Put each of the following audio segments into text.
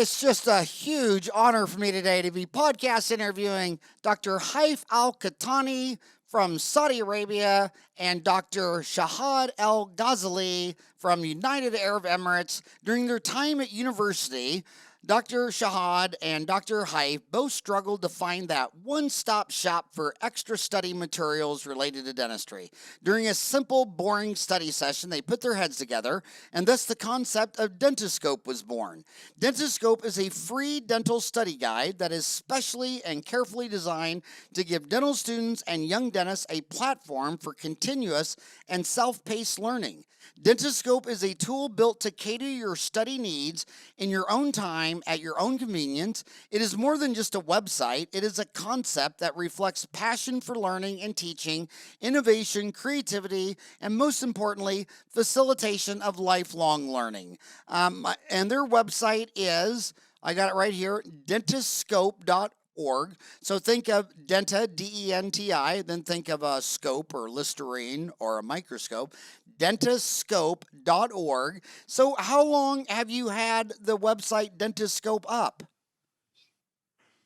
It's just a huge honor for me today to be podcast interviewing Dr. Haif AlQahtani from Saudi Arabia and Dr. Shahd Elghazali from United Arab Emirates. During their time at university, Dr. Shahd and Dr. Haif both struggled to find that one-stop shop for extra study materials related to dentistry. During a simple, boring study session, they put their heads together, and thus the concept of Dentiscope was born. Dentiscope is a free dental study guide that is specially and carefully designed to give dental students and young dentists a platform for continuous and self-paced learning. Dentiscope is a tool built to cater your study needs in your own time at your own convenience. It is more than just a website. It is a concept that reflects passion for learning and teaching, innovation, creativity, and most importantly, facilitation of lifelong learning. And their website is, I got it right here, dentiscope.org. So think of Denta, D-E-N-T-I, then think of a scope or Listerine or a microscope, dentiscope.org. So how long have you had the website Dentiscope up?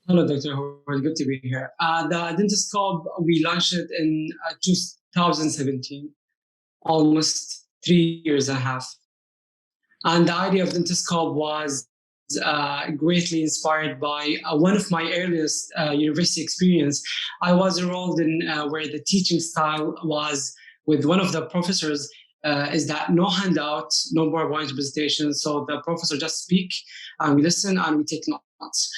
Hello, Dr. Howard. Good to be here. The Dentiscope, we launched it in 2017, almost 3 years and a half. And the idea of Dentiscope was greatly inspired by one of my earliest university experience. I was enrolled in where the teaching style was with one of the professors is that no handout, no PowerPoint presentation. So the professor just speak and we listen and we take notes.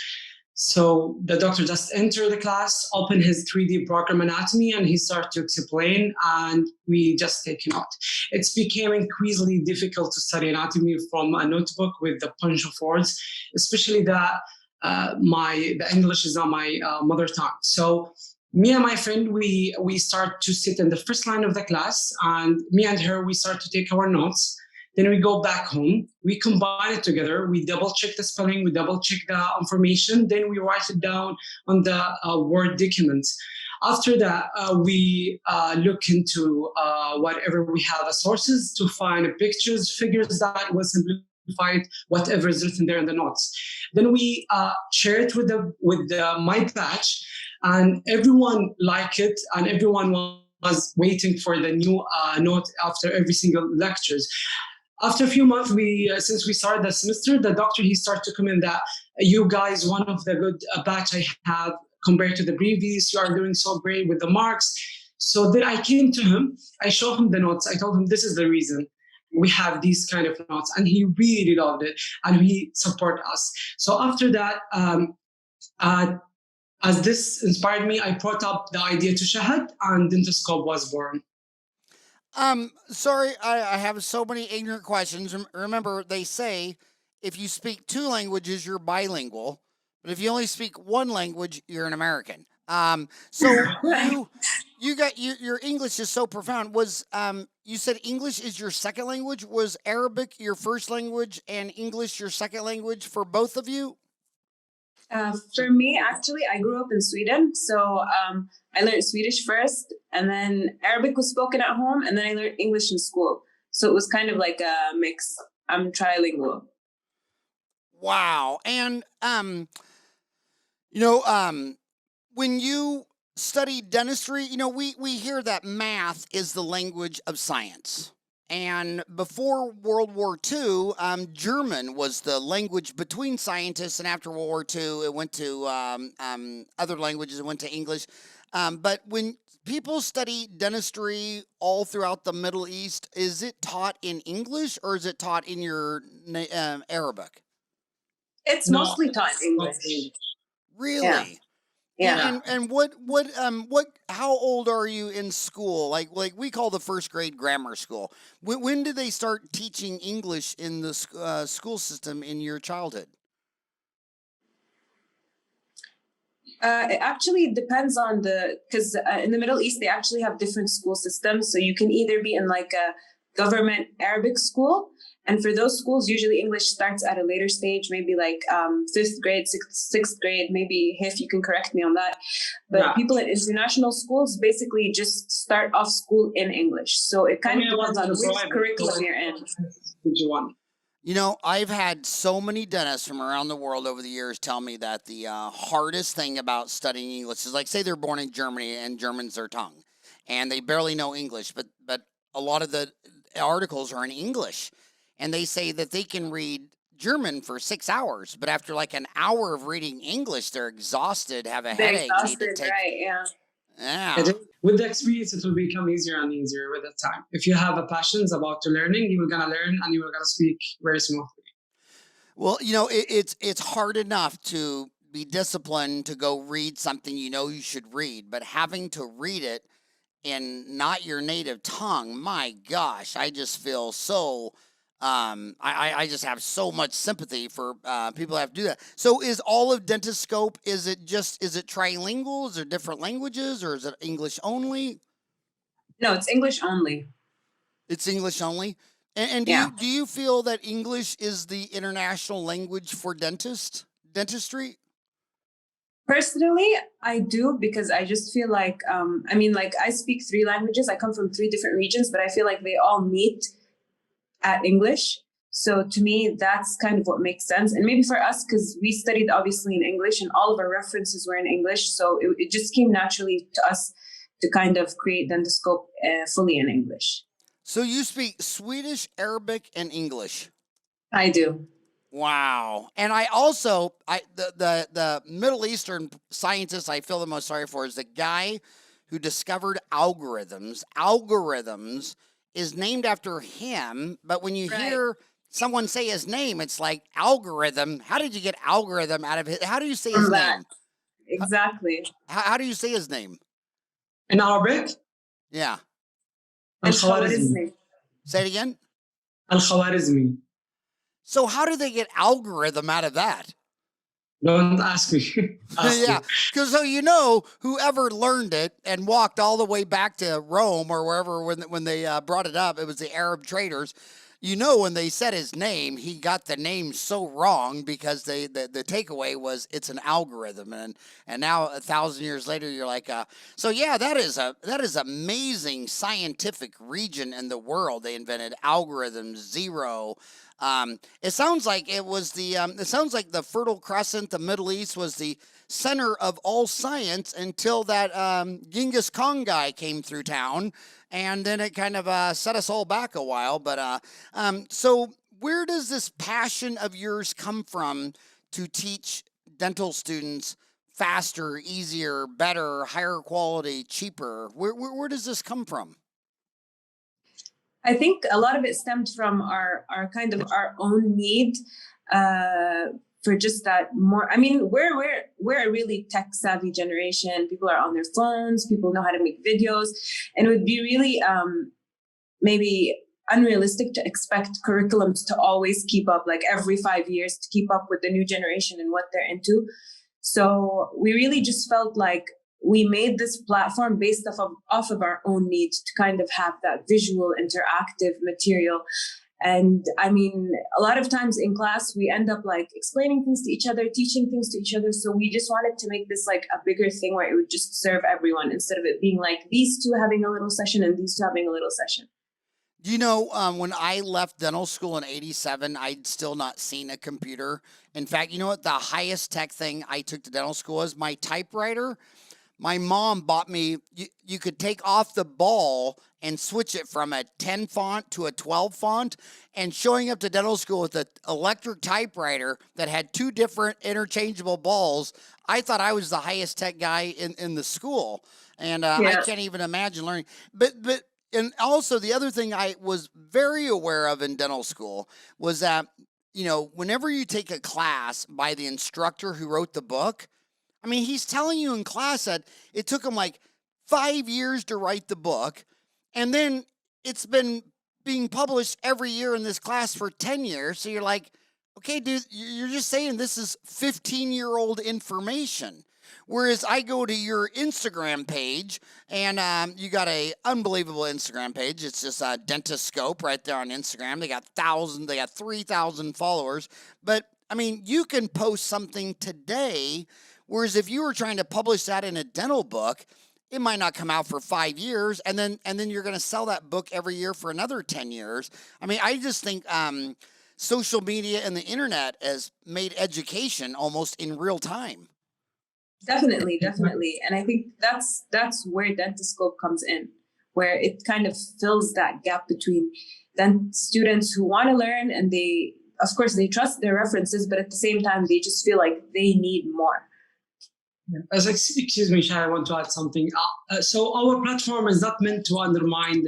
So the doctor just entered the class, opened his 3D program anatomy, and he started to explain, and we just take note. It's became increasingly difficult to study anatomy from a notebook with the bunch of words, especially that the English is not my mother tongue. So me and my friend, we start to sit in the first line of the class, and me and her, we start to take our notes. Then we go back home, we combine it together, we double check the spelling, we double check the information, then we write it down on the Word document. After that, we look into whatever we have as sources to find pictures, figures that will simplify whatever is written there in the notes. Then we share it with my batch, and everyone liked it, and everyone was waiting for the new note after every single lectures. After a few months, since we started the semester, the doctor, he started to comment that you guys, one of the good batch I have compared to the previous, you are doing so great with the marks. So then I came to him, I showed him the notes. I told him, this is the reason we have these kind of notes. And he really loved it and he supported us. So after that, as this inspired me, I brought up the idea to Shahd, and Dentiscope was born. Sorry, I have so many ignorant questions. Remember, they say if you speak two languages, you're bilingual, but if you only speak one language, you're an American. So you got your English is so profound. Was you said English is your second language? Was Arabic your first language and English your second language for both of you? For me, actually, I grew up in Sweden, so I learned Swedish first, and then Arabic was spoken at home, and then I learned English in school. So it was kind of like a mix. I'm trilingual. Wow. And when you study dentistry, we hear that math is the language of science. And before World War II, German was the language between scientists, and after World War II, it went to other languages, it went to English. But when people study dentistry all throughout the Middle East, is it taught in English or is it taught in your Arabic? It's mostly taught in English. Really? Yeah. Yeah. And how old are you in school? Like we call the first grade grammar school. When did they start teaching English in the school system in your childhood? It actually depends on because in the Middle East, they actually have different school systems. So you can either be in like a government Arabic school, and for those schools, usually English starts at a later stage, maybe like 5th grade, 6th grade, maybe Haif, you can correct me on that. But people in international schools basically just start off school in English. So it kind of depends on which curriculum you're in. You know, I've had so many dentists from around the world over the years tell me that the hardest thing about studying English is like, say they're born in Germany and German's their tongue, and they barely know English, but a lot of the articles are in English, and they say that they can read German for 6 hours, but after like an hour of reading English, they're exhausted, have a They're headache, need to exhausted, take. right? Yeah. Yeah. With the experience, it will become easier and easier with the time. If you have a passion about to learning, you are gonna learn and you are gonna speak very smoothly. Well, you know, it's hard enough to be disciplined to go read something you know you should read, but having to read it in not your native tongue, my gosh, I just feel so. I just have so much sympathy for people that have to do that. So, is all of Dentiscope? Is it trilingual? Is there different languages, or is it English only? No, it's English only. It's English only. And Yeah. do you feel that English is the international language for dentistry? Personally, I do, because I just feel like, I mean, like, I speak 3 languages. I come from 3 different regions, but I feel like they all meet at English. So to me, that's kind of what makes sense. And maybe for us, because we studied obviously in English and all of our references were in English. So it just came naturally to us to kind of create Dentiscope fully in English. So you speak Swedish, Arabic, and English. I do. Wow. And I also the Middle Eastern scientist I feel the most sorry for is the guy who discovered algorithms. Algorithms is named after him, but when you Right. hear someone say his name, it's like algorithm. How did you get algorithm out of his? How do you say his From that. name? Exactly. How do you say his name? In Arabic, Yeah. Al-Khwarizmi. Say it again. Al-Khwarizmi. So how do they get algorithm out of that? Don't ask me. Ask Yeah, me. because so you know, whoever learned it and walked all the way back to Rome or wherever when they brought it up, it was the Arab traders. You know, when they said his name, he got the name so wrong because the takeaway was it's an algorithm, and now 1,000 years later, you're like, so yeah, that is amazing scientific region in the world. They invented algorithms, zero. It sounds like it was it sounds like the Fertile Crescent, the Middle East, was the center of all science until that Genghis Khan guy came through town, and then it kind of set us all back a while. But so where does this passion of yours come from to teach dental students faster, easier, better, higher quality, cheaper? Where does this come from? I think a lot of it stemmed from our kind of our own need for just that more. I mean, we're a really tech savvy generation. People are on their phones. People know how to make videos, and it would be really maybe unrealistic to expect curriculums to always keep up, like every 5 years, to keep up with the new generation and what they're into. So we really just felt like we made this platform based off of our own needs to kind of have that visual interactive material. And I mean, a lot of times in class, we end up like explaining things to each other, teaching things to each other. So we just wanted to make this like a bigger thing where it would just serve everyone, instead of it being like these two having a little session and these two having a little session. Do you know, when I left dental school in '87, I'd still not seen a computer. In fact, you know what? The highest tech thing I took to dental school was my typewriter. My mom bought me, you could take off the ball and switch it from a 10 font to a 12 font. And showing up to dental school with an electric typewriter that had 2 different interchangeable balls, I thought I was the highest tech guy in the school. And I Yeah. can't even imagine learning. And also the other thing I was very aware of in dental school was that, you know, whenever you take a class by the instructor who wrote the book, I mean, he's telling you in class that it took him like 5 years to write the book, and then it's been being published every year in this class for 10 years. So you're like, okay, dude, you're just saying this is 15-year-old information. Whereas I go to your Instagram page, and you got a unbelievable Instagram page. It's just Dentiscope right there on Instagram. They got 3,000 followers. But I mean, you can post something today. Whereas if you were trying to publish that in a dental book, it might not come out for 5 years, and then you're going to sell that book every year for another 10 years. I mean, I just think social media and the internet has made education almost in real time. Definitely. And I think that's where Dentiscope comes in, where it kind of fills that gap between students who want to learn, and they, of course, they trust their references, but at the same time, they just feel like they need more. Excuse me, Shah, I want to add something. So our platform is not meant to undermine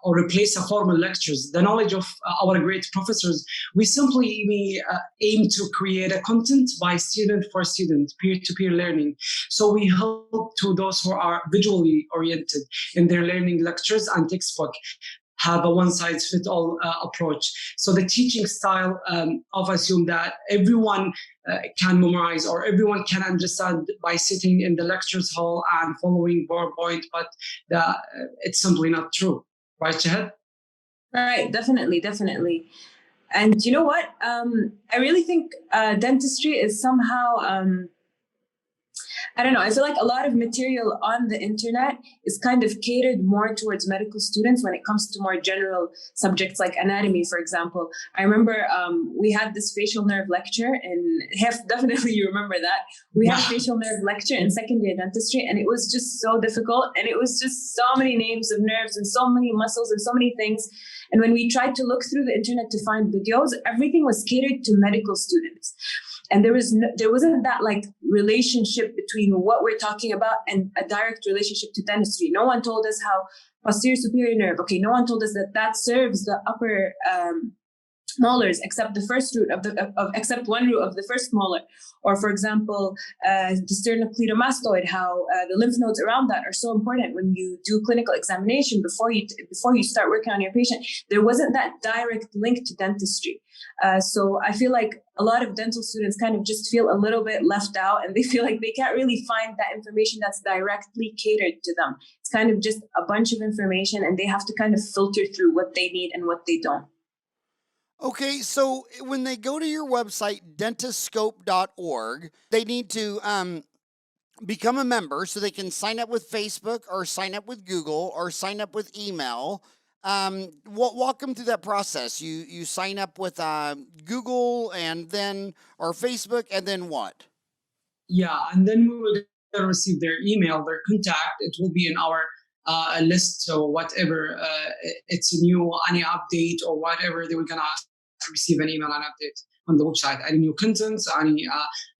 or replace formal lectures, the knowledge of our great professors. We simply aim to create a content by student for student, peer-to-peer learning. So we help to those who are visually oriented in their learning lectures and textbook have a one-size-fits-all approach. So the teaching style of assume that everyone can memorize or everyone can understand by sitting in the lectures hall and following PowerPoint, but it's simply not true. Right, Shahd? Right, definitely. And you know what? I really think dentistry is somehow... I don't know. I feel like a lot of material on the internet is kind of catered more towards medical students when it comes to more general subjects like anatomy, for example. I remember we had this facial nerve lecture, and definitely you remember that. We had a facial nerve lecture in second year dentistry, and it was just so difficult. And it was just so many names of nerves and so many muscles and so many things. And when we tried to look through the internet to find videos, everything was catered to medical students. And there wasn't that like relationship between what we're talking about and a direct relationship to dentistry. No one told us how posterior superior nerve. Okay, no one told us that serves the upper molars, except the first root except one root of the first molar. Or for example, the sternocleidomastoid, how the lymph nodes around that are so important when you do clinical examination before you start working on your patient. There wasn't that direct link to dentistry. So I feel like a lot of dental students kind of just feel a little bit left out, and they feel like they can't really find that information that's directly catered to them. It's kind of just a bunch of information, and they have to kind of filter through what they need and what they don't. Okay, so when they go to your website, dentiscope.org, they need to become a member so they can sign up with Facebook or sign up with Google or sign up with email. Walk them through that process. You sign up with Google and then or Facebook, and then what? Yeah, and then we will receive their email, their contact. It will be in our list, so whatever it's new, any update or whatever, they were gonna receive an email and update on the website. Any new content, any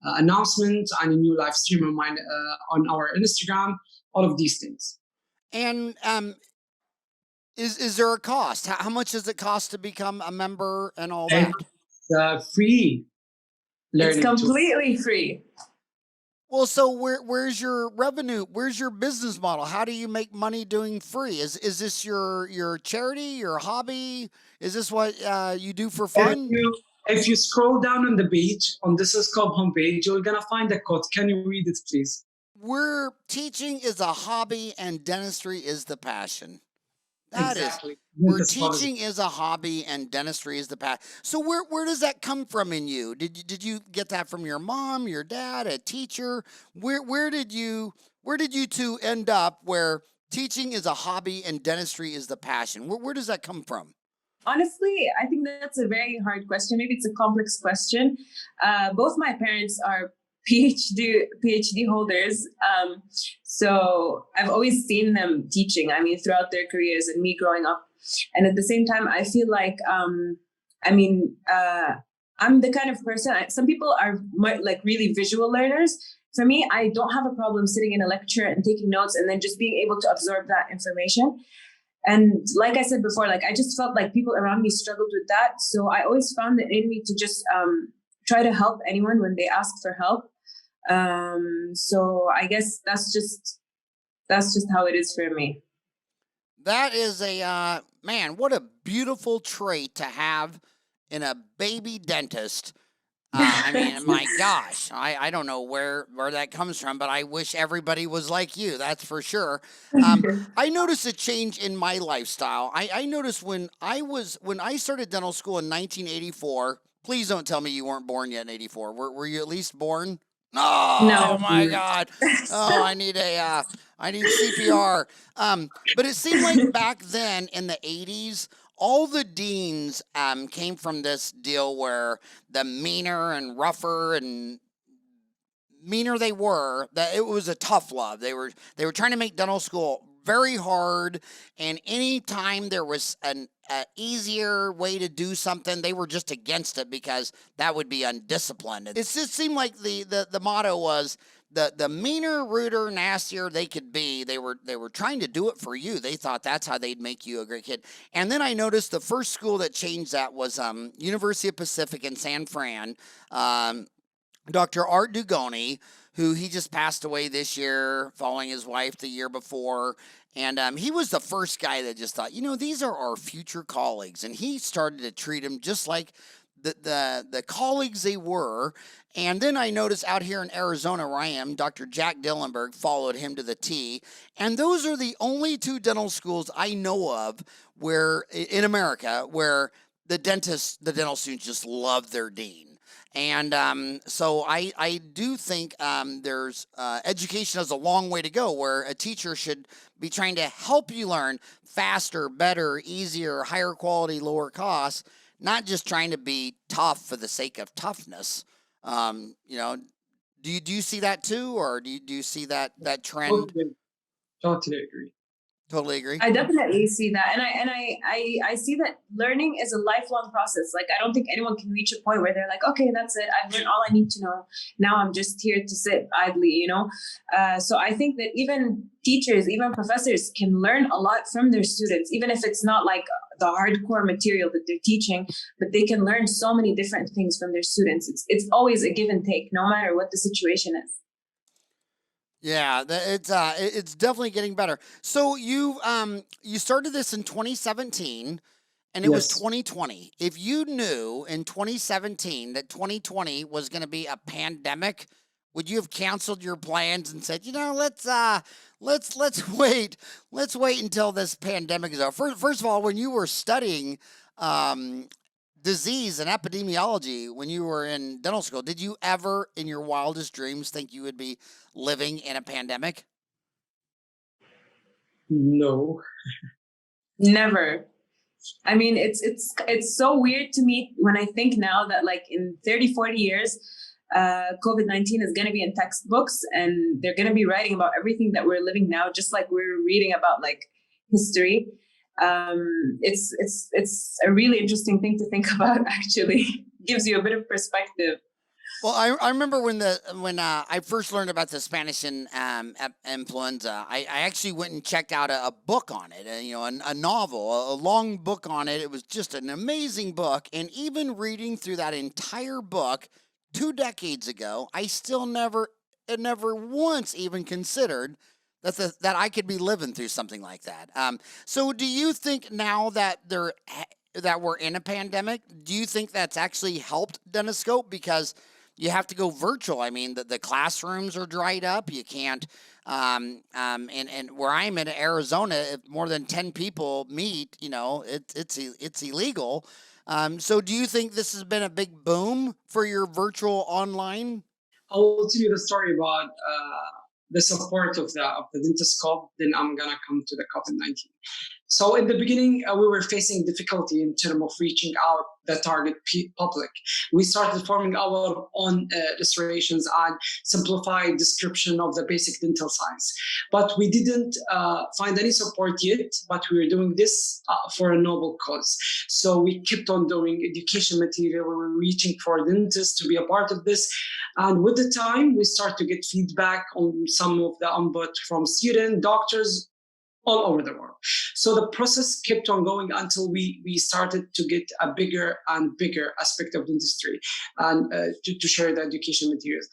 announcement, any new live stream on our Instagram, all of these things. And is there a cost? How much does it cost to become a member and all that? It's free. It's completely free. Well, so where's your revenue? Where's your business model? How do you make money doing free? Is this your charity, your hobby? Is this what you do for fun? If you scroll down on the page, on this Dentiscope homepage, you're gonna find a quote. Can you read it, please? Where teaching is a hobby and dentistry is the passion. That exactly. is where teaching is a hobby and dentistry is the passion. So where does that come from in you? Did you get that from your mom, your dad, a teacher? Where did you two end up where teaching is a hobby and dentistry is the passion? Where does that come from? Honestly, I think that's a very hard question. Maybe it's a complex question. Both my parents are PhD holders. So I've always seen them teaching, throughout their careers and me growing up. And at the same time, I feel like, I'm the kind of person, some people are like really visual learners. For me, I don't have a problem sitting in a lecture and taking notes and then just being able to absorb that information. And like I said before, like I just felt like people around me struggled with that. So I always found it in me to just try to help anyone when they ask for help. So I guess that's just how it is for me. That is a man, what a beautiful trait to have in a baby dentist. My gosh, I don't know where that comes from, but I wish everybody was like you. That's for sure. I noticed a change in my lifestyle. I noticed when I started dental school in 1984. Please don't tell me you weren't born yet in 84. Were you at least born? Oh my God. Oh, I need CPR. But it seemed like back then in the 80s, all the deans came from this deal where the meaner and rougher and meaner they were, that it was a tough love. They were trying to make dental school very hard, and anytime there was an easier way to do something, they were just against it because that would be undisciplined. It just seemed like the motto was the meaner, ruder, nastier they could be, they were trying to do it for you. They thought that's how they'd make you a great kid. And then I noticed the first school that changed that was University of Pacific in San Fran. Dr. Art Dugoni, who he just passed away this year, following his wife the year before. And he was the first guy that just thought, these are our future colleagues. And he started to treat them just like the colleagues they were. And then I noticed out here in Arizona where I am, Dr. Jack Dillenberg followed him to the T. And those are the only two dental schools I know of where in America where the dental students just love their dean. And so I do think there's education has a long way to go, where a teacher should be trying to help you learn faster, better, easier, higher quality, lower cost, not just trying to be tough for the sake of toughness. Do you see that too, or do you see that trend? Totally agree. Totally agree. I definitely see that, and I see that learning is a lifelong process. Like, I don't think anyone can reach a point where they're like, okay, that's it, I've learned all I need to know. Now I'm just here to sit idly, So I think that even teachers, even professors, can learn a lot from their students, even if it's not like the hardcore material that they're teaching, but they can learn so many different things from their students. It's always a give and take, no matter what the situation is. Yeah, it's definitely getting better. So you started this in 2017, and it was 2020. If you knew in 2017 that 2020 was going to be a pandemic, would you have canceled your plans and said, let's wait until this pandemic is over? First of all, when you were studying disease and epidemiology when you were in dental school, did you ever in your wildest dreams think you would be living in a pandemic? No. Never. I mean, it's so weird to me when I think now that like in 30, 40 years, COVID-19 is going to be in textbooks, and they're going to be writing about everything that we're living now, just like we're reading about like history. It's a really interesting thing to think about. Actually, gives you a bit of perspective. Well, I remember when I first learned about the Spanish influenza, I actually went and checked out a book on it, a novel, a long book on it. It was just an amazing book. And even reading through that entire book 2 decades ago, I still never once even considered that I could be living through something like that. So do you think now that we're in a pandemic, do you think that's actually helped Dentiscope because you have to go virtual? I mean, the classrooms are dried up. You can't, and where I'm in Arizona, if more than 10 people meet, it's illegal. So do you think this has been a big boom for your virtual online? I will tell you the story about the support of the Dentiscope. Then I'm gonna come to the COVID-19. So in the beginning, we were facing difficulty in terms of reaching out the target public. We started forming our own illustrations and simplified description of the basic dental science. But we didn't find any support yet, but we were doing this for a noble cause. So we kept on doing education material. We were reaching for dentists to be a part of this. And with the time, we start to get feedback on some of the input from students, doctors, all over the world. So the process kept on going until we started to get a bigger and bigger aspect of dentistry and to share the education materials.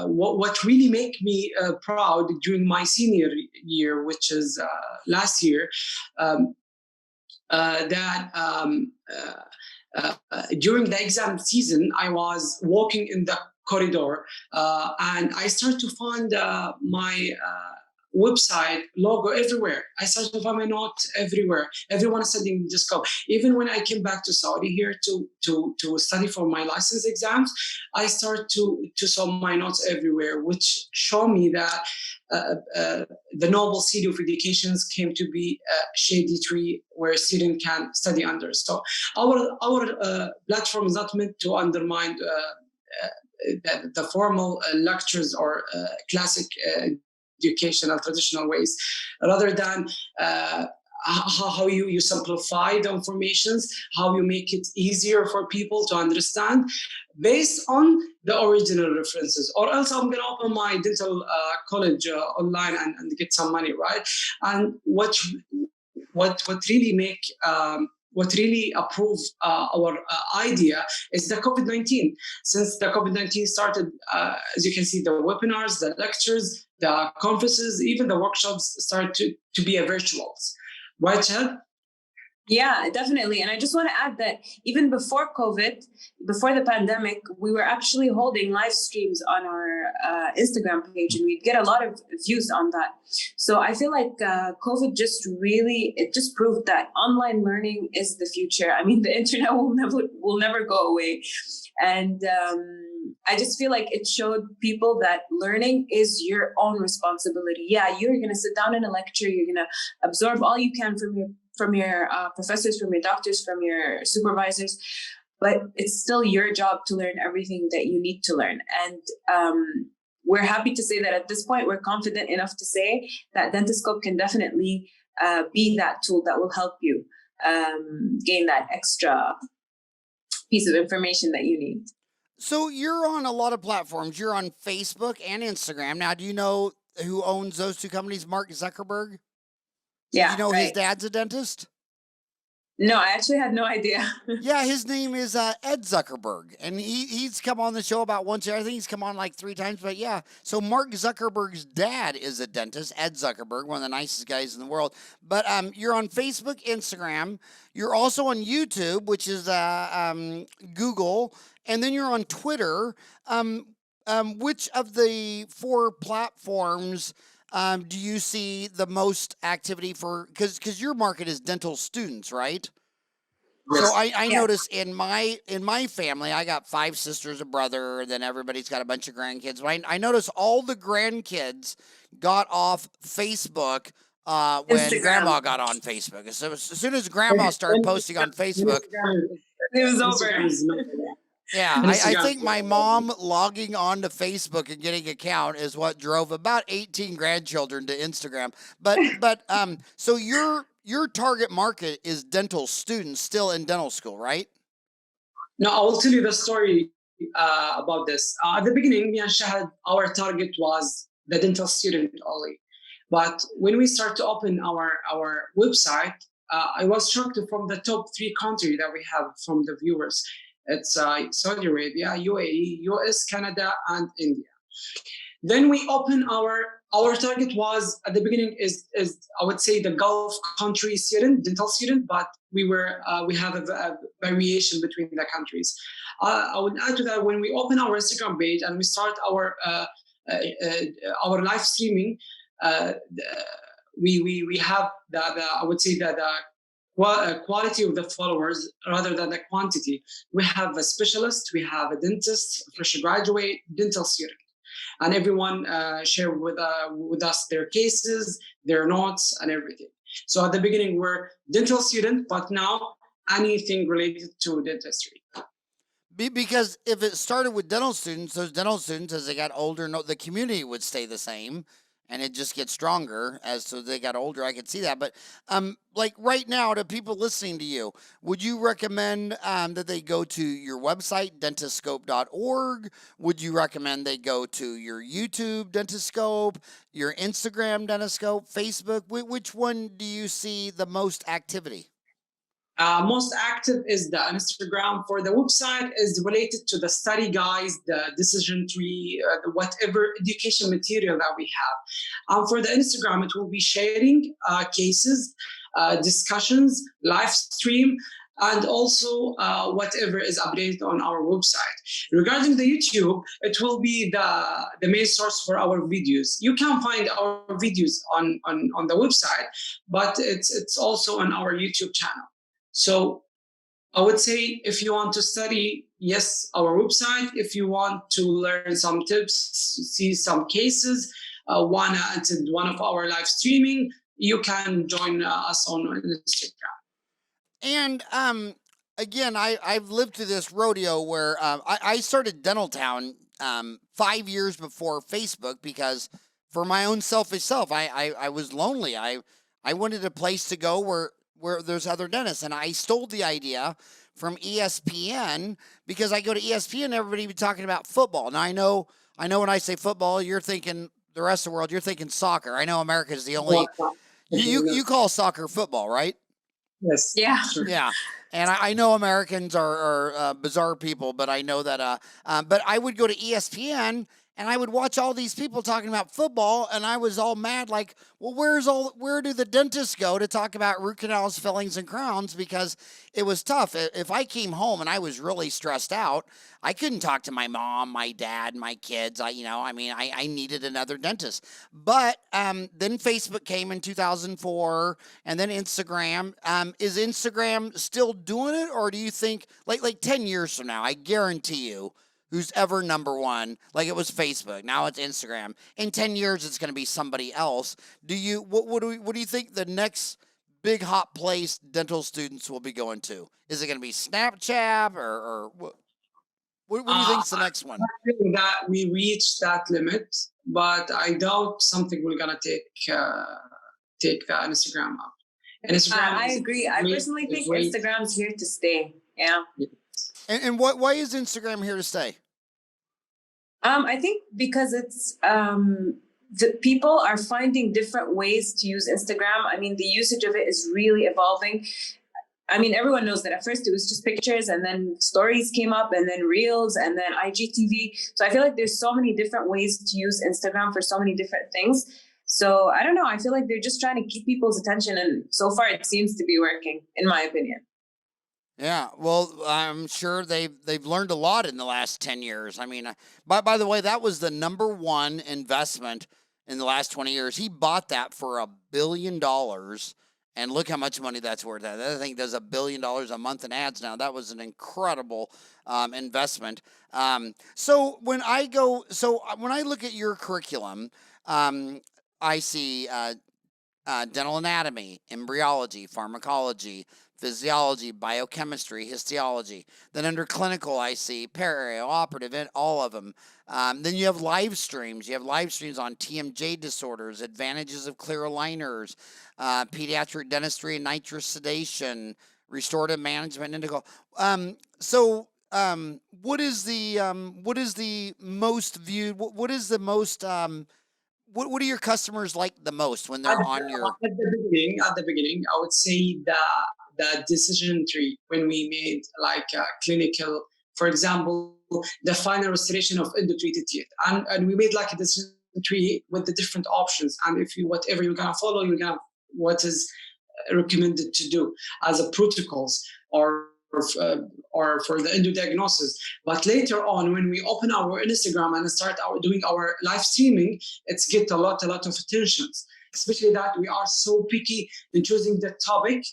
What really made me proud during my senior year, which is last year, during the exam season, I was walking in the corridor and I started to find website logo everywhere. I started to find my notes everywhere. Everyone is sending Dentiscope. Even when I came back to Saudi here to study for my license exams, I started to saw my notes everywhere, which show me that the noble seed of educations came to be a shady tree where a student can study under. So our platform is not meant to undermine the formal lectures or classic educational traditional ways, rather than how you simplify the informations, how you make it easier for people to understand based on the original references. Or else I'm going to open my dental college online and get some money, right? And what really make what really approved our idea is the COVID-19. Since the COVID-19 started, as you can see, the webinars, the lectures, the conferences, even the workshops started to be a virtuals. Right, Shahd? Yeah, definitely. And I just want to add that even before COVID, before the pandemic, we were actually holding live streams on our Instagram page, and we'd get a lot of views on that. So I feel like COVID just proved that online learning is the future. I mean, the internet will never go away. And I just feel like it showed people that learning is your own responsibility. Yeah, you're going to sit down in a lecture, you're going to absorb all you can from your professors, from your doctors, from your supervisors, but it's still your job to learn everything that you need to learn. And we're happy to say that at this point, we're confident enough to say that Dentiscope can definitely be that tool that will help you gain that extra piece of information that you need. So you're on a lot of platforms. You're on Facebook and Instagram. Now, do you know who owns those two companies? Mark Zuckerberg? Yeah, you know right. his dad's a dentist? No, I actually had no idea. Yeah, his name is Ed Zuckerberg, and he's come on the show about once a year. I think he's come on like 3 times, but yeah. So Mark Zuckerberg's dad is a dentist, Ed Zuckerberg, one of the nicest guys in the world. But you're on Facebook, Instagram. You're also on YouTube, which is Google, and then you're on Twitter. Which of the 4 platforms do you see the most activity for? Because your market is dental students, right? Yes. So I Yeah. notice in my family, I got 5 sisters, a brother, and then everybody's got a bunch of grandkids. I notice all the grandkids got off Facebook when Instagram. Grandma got on Facebook. So as soon as Grandma started posting on Facebook, It was over. Instagram is not- yeah, I Instagram. think my mom logging on to Facebook and getting an account is what drove about 18 grandchildren to Instagram. But so your target market is dental students still in dental school, right? No, I will tell you the story about this. At the beginning, me and Shahd, our target was the dental student only. But when we start to open our website, I was shocked from the top 3 countries that we have from the viewers. It's Saudi Arabia, UAE, US, Canada, and India. Then we open our target was at the beginning is I would say the Gulf country student, dental student, but we have a variation between the countries. I would add to that when we open our Instagram page and we start our live streaming, we have the I would say that the quality of the followers rather than the quantity. We have a specialist, we have a dentist, a fresh graduate, dental student, and everyone share with us their cases, their notes, and everything. So at the beginning, we're dental student, but now anything related to dentistry. Because if it started with dental students, those dental students, as they got older, the community would stay the same, and it just gets stronger as so they got older. I could see that. But like right now, to people listening to you, would you recommend that they go to your website, dentiscope.org? Would you recommend they go to your YouTube Dentiscope, your Instagram Dentiscope, Facebook? Which one do you see the most activity? Most active is the Instagram. For the website is related to the study guides, the decision tree, whatever education material that we have. For the Instagram, it will be sharing cases, discussions, live stream, and also whatever is updated on our website. Regarding the YouTube, it will be the main source for our videos. You can find our videos on the website, but it's also on our YouTube channel. So I would say if you want to study, yes, our website. If you want to learn some tips, see some cases, want to attend one of our live streaming, you can join us on Instagram. And again, I've lived through this rodeo where I started Dental Town 5 years before Facebook because for my own selfish self, I was lonely. I wanted a place to go where there's other dentists, and I stole the idea from ESPN because I go to ESPN, everybody be talking about football. Now I know when I say football, you're thinking the rest of the world, you're thinking soccer. I know America is the only you call soccer football, right? Yes. Yeah. Sure. Yeah. And I know Americans are bizarre people, but I know that. But I would go to ESPN and I would watch all these people talking about football, and I was all mad, like, well, where do the dentists go to talk about root canals, fillings, and crowns? Because it was tough. If I came home and I was really stressed out, I couldn't talk to my mom, my dad, my kids. I needed another dentist. But then Facebook came in 2004, and then Instagram. Is Instagram still doing it, or do you think like 10 years from now, I guarantee you, who's ever number one, like it was Facebook, now it's Instagram. In 10 years, it's going to be somebody else. What do you think the next big hot place dental students will be going to? Is it going to be Snapchat or what? What do you think's the next one? I think that we reached that limit, but I doubt something we're gonna take the Instagram up. And Instagram, I agree. I personally think Instagram's here to stay. Yeah. And why is Instagram here to stay? I think because it's the people are finding different ways to use Instagram. I mean, the usage of it is really evolving. I mean, everyone knows that at first it was just pictures, and then stories came up, and then reels, and then IGTV. So I feel like there's so many different ways to use Instagram for so many different things. So I don't know. I feel like they're just trying to keep people's attention, and so far it seems to be working, in my opinion. Yeah, well, I'm sure they've learned a lot in the last 10 years. I mean, by the way, that was the #1 investment in the last 20 years. He bought that for $1 billion. And look how much money that's worth. That thing does $1 billion a month in ads now. That was an incredible investment. So when I look at your curriculum, I see dental anatomy, embryology, pharmacology, physiology, biochemistry, histology. Then under clinical, I see operative, and all of them. Then you have live streams. You have live streams on TMJ disorders, advantages of clear aligners, pediatric dentistry and nitrous sedation, restorative management, indigo. What is the most viewed? What is the most? What do your customers like the most when they're on your? At the beginning, I would say the decision tree when we made like a clinical, for example, the final restoration of endotreated teeth, and we made like a decision tree with the different options, and if you whatever you're gonna follow, you're gonna what is recommended to do as a protocols or for the endodiagnosis. But later on, when we open our Instagram and start doing our live streaming, it's get a lot of attentions, especially that we are so picky in choosing the topic.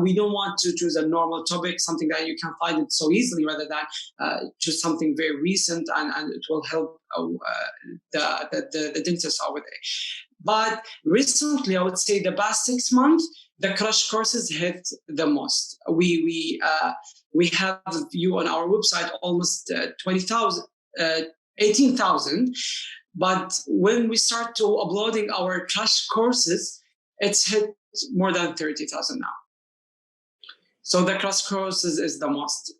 We don't want to choose a normal topic, something that you can find it so easily, rather than choose something very recent and it will help the dentists over there. But recently, I would say the past 6 months, the crash courses hit the most. We have a view on our website almost 20,000, 18,000. But when we start to uploading our crash courses, it's hit more than 30,000 now. So the crash courses is the most.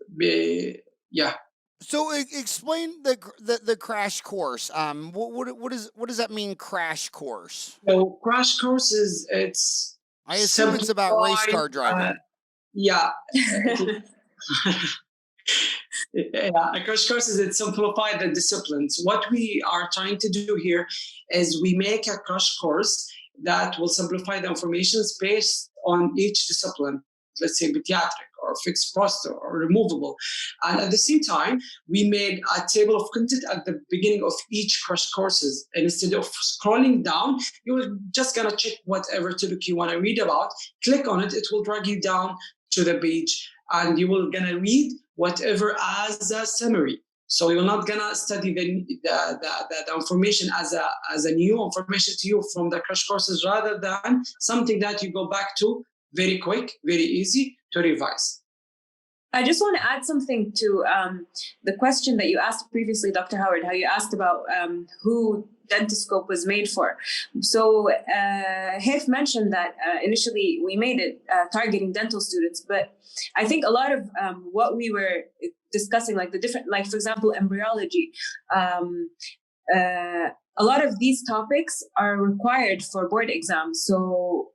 Yeah. So explain the crash course. What does that mean, crash course? So crash courses, it's. I assume it's about race car driving. Yeah. A crash courses, it simplifies the disciplines. What we are trying to do here is we make a crash course that will simplify the information based on each discipline. let's say pediatric or fixed prostate or removable. And at the same time, we made a table of content at the beginning of each crash courses. And instead of scrolling down, you're just gonna check whatever topic you want to read about, click on it, it will drag you down to the page, and you will gonna read whatever as a summary. So you're not gonna study the information as a new information to you from the crash courses, rather than something that you go back to very quick, very easy to revise. I just want to add something to the question that you asked previously, Dr. Howard, how you asked about who Dentiscope was made for. So Haif mentioned that initially we made it targeting dental students, but I think a lot of what we were discussing, like the different, like for example, embryology, a lot of these topics are required for board exams. So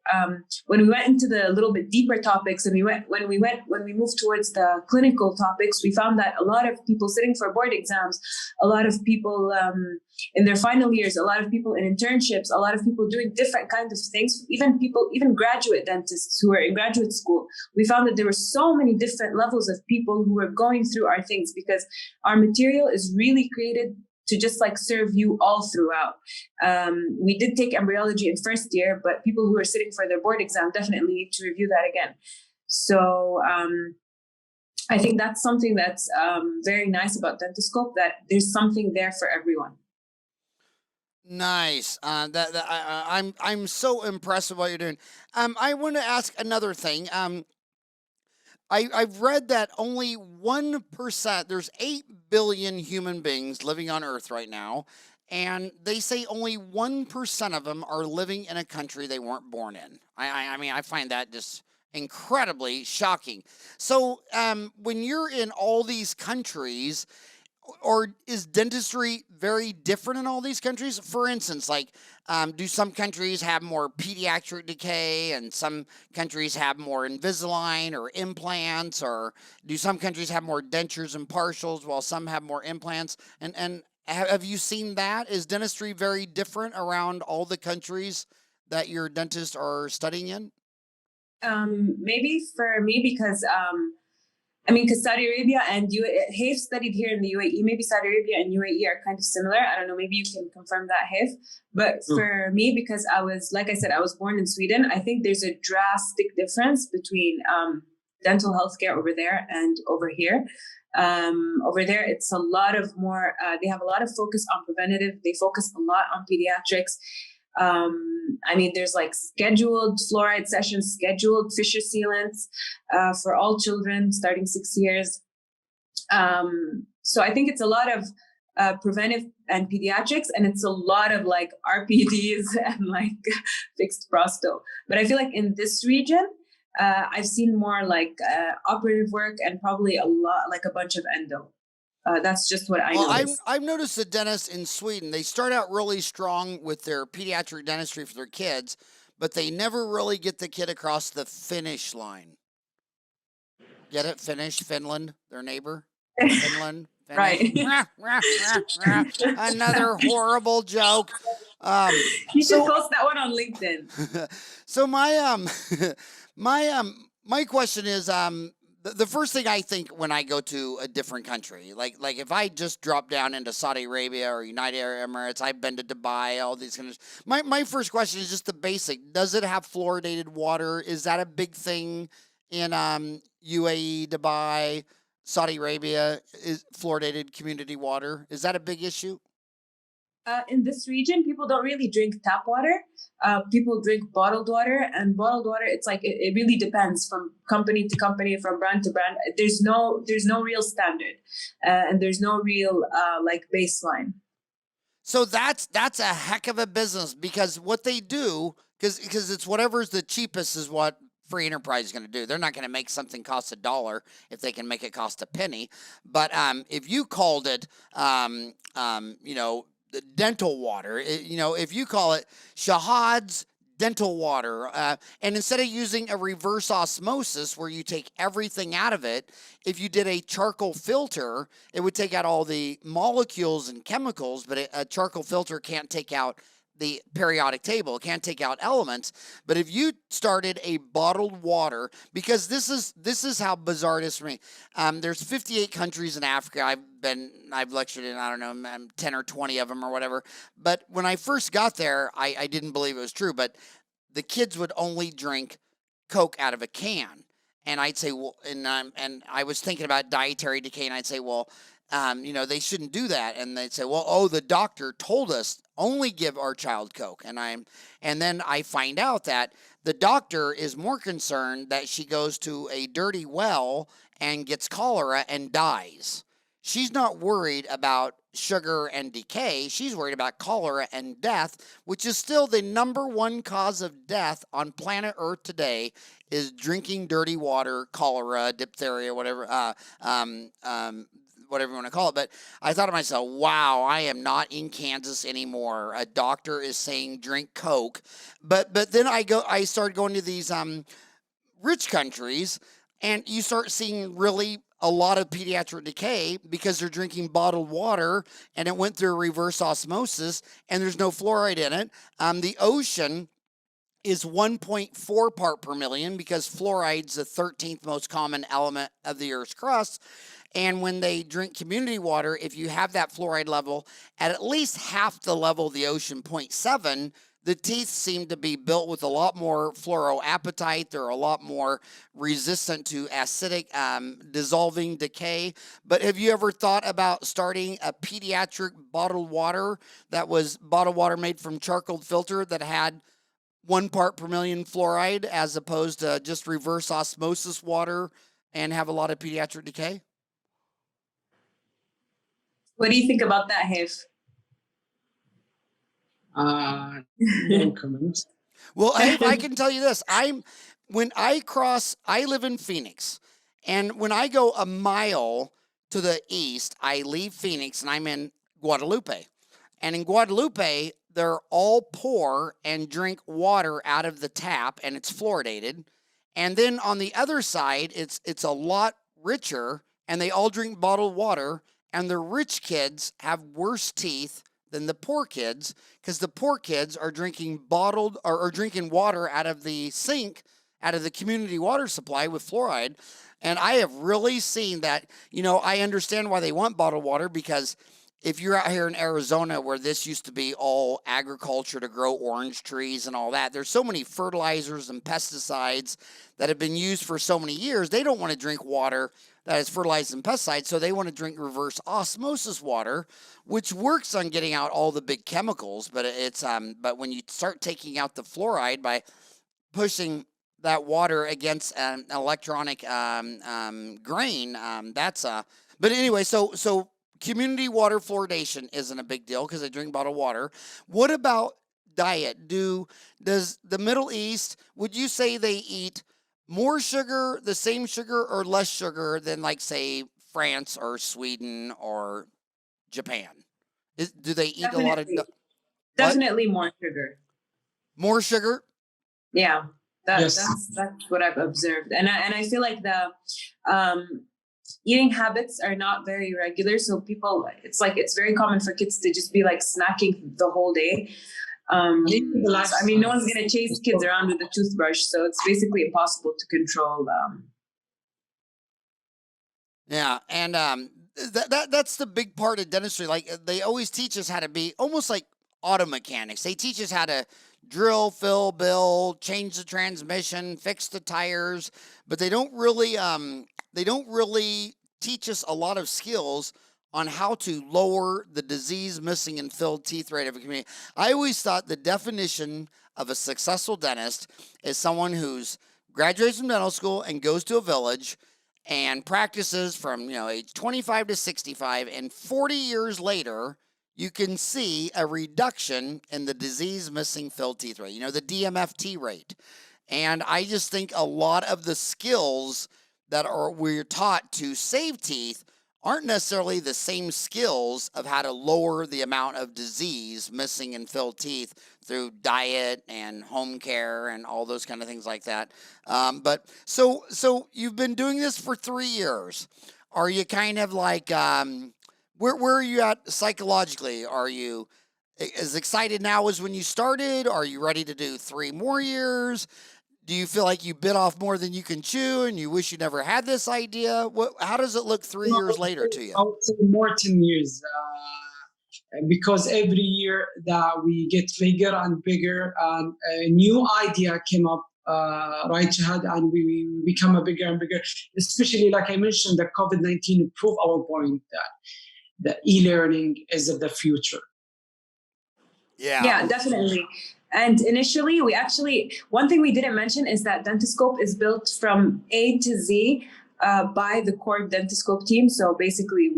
when we went into the little bit deeper topics, and when we moved towards the clinical topics, we found that a lot of people sitting for board exams, a lot of people in their final years, a lot of people in internships, a lot of people doing different kinds of things, even graduate dentists who were in graduate school. We found that there were so many different levels of people who were going through our things, because our material is really created to just like serve you all throughout. We did take embryology in first year, but people who are sitting for their board exam definitely need to review that again. So I think that's something that's very nice about Dentiscope, that there's something there for everyone. Nice. I'm so impressed with what you're doing. I want to ask another thing. I've read that only 1%, there's 8 billion human beings living on Earth right now, and they say only 1% of them are living in a country they weren't born in. I mean, I find that just incredibly shocking. So when you're in all these countries, or is dentistry very different in all these countries? For instance, like, do some countries have more pediatric decay, and some countries have more Invisalign or implants, or do some countries have more dentures and partials while some have more implants? And have you seen that? Is dentistry very different around all the countries that your dentists are studying in? Maybe for me, because because Saudi Arabia and Haif studied here in the UAE. Maybe Saudi Arabia and UAE are kind of similar. I don't know. Maybe you can confirm that, Haif. But for me, because like I said, I was born in Sweden. I think there's a drastic difference between dental healthcare over there and over here. Over there, it's a lot of more. They have a lot of focus on preventative. They focus a lot on pediatrics. There's like scheduled fluoride sessions, scheduled fissure sealants for all children starting 6 years. So I think it's a lot of preventive and pediatrics, and it's a lot of like RPDs and like fixed prosto. But I feel like in this region, I've seen more like operative work and probably a lot, like a bunch of endo. That's just what I noticed. I've noticed the dentists in Sweden, they start out really strong with their pediatric dentistry for their kids, but they never really get the kid across the finish line. Get it? Finland, their neighbor. Finland. Right. Another horrible joke. You should post that one on LinkedIn. So my question is, the first thing I think when I go to a different country, like if I just drop down into Saudi Arabia or United Arab Emirates, I've been to Dubai, all these kind of. My first question is just the basic: does it have fluoridated water? Is that a big thing in UAE, Dubai, Saudi Arabia? Is fluoridated community water? Is that a big issue? In this region, people don't really drink tap water. People drink bottled water, and bottled water, it's like it really depends from company to company, from brand to brand. There's no real standard, and there's no real like baseline. So that's a heck of a business, because what they do, because it's whatever's the cheapest is what free enterprise is going to do. They're not going to make something cost $1 if they can make it cost a penny. But if you called it, the dental water, if you call it Shahad's dental water, and instead of using a reverse osmosis where you take everything out of it, if you did a charcoal filter, it would take out all the molecules and chemicals, but a charcoal filter can't take out the periodic table. It can't take out elements. But if you started a bottled water, because this is how bizarre it is for me. There's 58 countries in Africa. I've lectured in, I don't know, 10 or 20 of them or whatever. But when I first got there, I didn't believe it was true. But the kids would only drink Coke out of a can. And I'd say, well, and I was thinking about dietary decay, and I'd say, well, they shouldn't do that. And they'd say, well, oh, the doctor told us only give our child Coke. And then I find out that the doctor is more concerned that she goes to a dirty well and gets cholera and dies. She's not worried about sugar and decay. She's worried about cholera and death, which is still the #1 cause of death on planet Earth today, is drinking dirty water, cholera, diphtheria, whatever you want to call it. But I thought to myself, wow, I am not in Kansas anymore. A doctor is saying drink Coke. But then I started going to these rich countries, and you start seeing really a lot of pediatric decay because they're drinking bottled water, and it went through reverse osmosis, and there's no fluoride in it. The ocean is 1.4 part per million because fluoride's the 13th most common element of the Earth's crust. And when they drink community water, if you have that fluoride level at least half the level of the ocean, 0.7, the teeth seem to be built with a lot more fluoroapatite. They're a lot more resistant to acidic dissolving decay. But have you ever thought about starting a pediatric bottled water that was bottled water made from charcoal filter that had 1 part per million fluoride as opposed to just reverse osmosis water and have a lot of pediatric decay? What do you think about that, Haif? No comment. Well, I can tell you this. I live in Phoenix, and when I go a mile to the east, I leave Phoenix and I'm in Guadalupe. And in Guadalupe, they're all poor and drink water out of the tap, and it's fluoridated. And then on the other side, it's a lot richer, and they all drink bottled water, and the rich kids have worse teeth than the poor kids, because the poor kids are drinking bottled or drinking water out of the sink, out of the community water supply with fluoride. And I have really seen that. I understand why they want bottled water, because if you're out here in Arizona where this used to be all agriculture to grow orange trees and all that, there's so many fertilizers and pesticides that have been used for so many years. They don't want to drink water that is fertilized and pesticides, so they want to drink reverse osmosis water, which works on getting out all the big chemicals. But but when you start taking out the fluoride by pushing that water against an electronic grain, But anyway, so community water fluoridation isn't a big deal because they drink bottled water. What about diet? Does the Middle East, would you say they eat more sugar, the same sugar, or less sugar than, like, say, France or Sweden or Japan? Do they eat a lot of... Definitely more sugar. More sugar? Yeah, Yes. that's what I've observed, and I feel like the eating habits are not very regular. So it's very common for kids to just be like snacking the whole day. No one's gonna chase kids around with a toothbrush, so it's basically impossible to control. Yeah, and that's the big part of dentistry. Like, they always teach us how to be almost like auto mechanics. They teach us how to drill, fill, build, change the transmission, fix the tires, but they don't really teach us a lot of skills on how to lower the disease, missing, and filled teeth rate of a community. I always thought the definition of a successful dentist is someone who's graduates from dental school and goes to a village and practices from age 25 to 65, and 40 years later, you can see a reduction in the disease, missing, filled teeth rate, the DMFT rate. And I just think a lot of the skills that we're taught to save teeth aren't necessarily the same skills of how to lower the amount of disease, missing, and filled teeth through diet and home care and all those kind of things like that. But so you've been doing this for 3 years. Are you kind of like, where are you at psychologically? Are you as excited now as when you started? Are you ready to do 3 more years? Do you feel like you bit off more than you can chew and you wish you never had this idea? How does it look 3 years later to you? I would say more 10 years. Because every year that we get bigger and bigger, and a new idea came up, right, Shahad, and we become a bigger and bigger. Especially, like I mentioned, the COVID-19 proved our point that the e-learning is the future. Yeah, definitely. And initially, one thing we didn't mention is that Dentiscope is built from A to Z by the core Dentiscope team. So basically,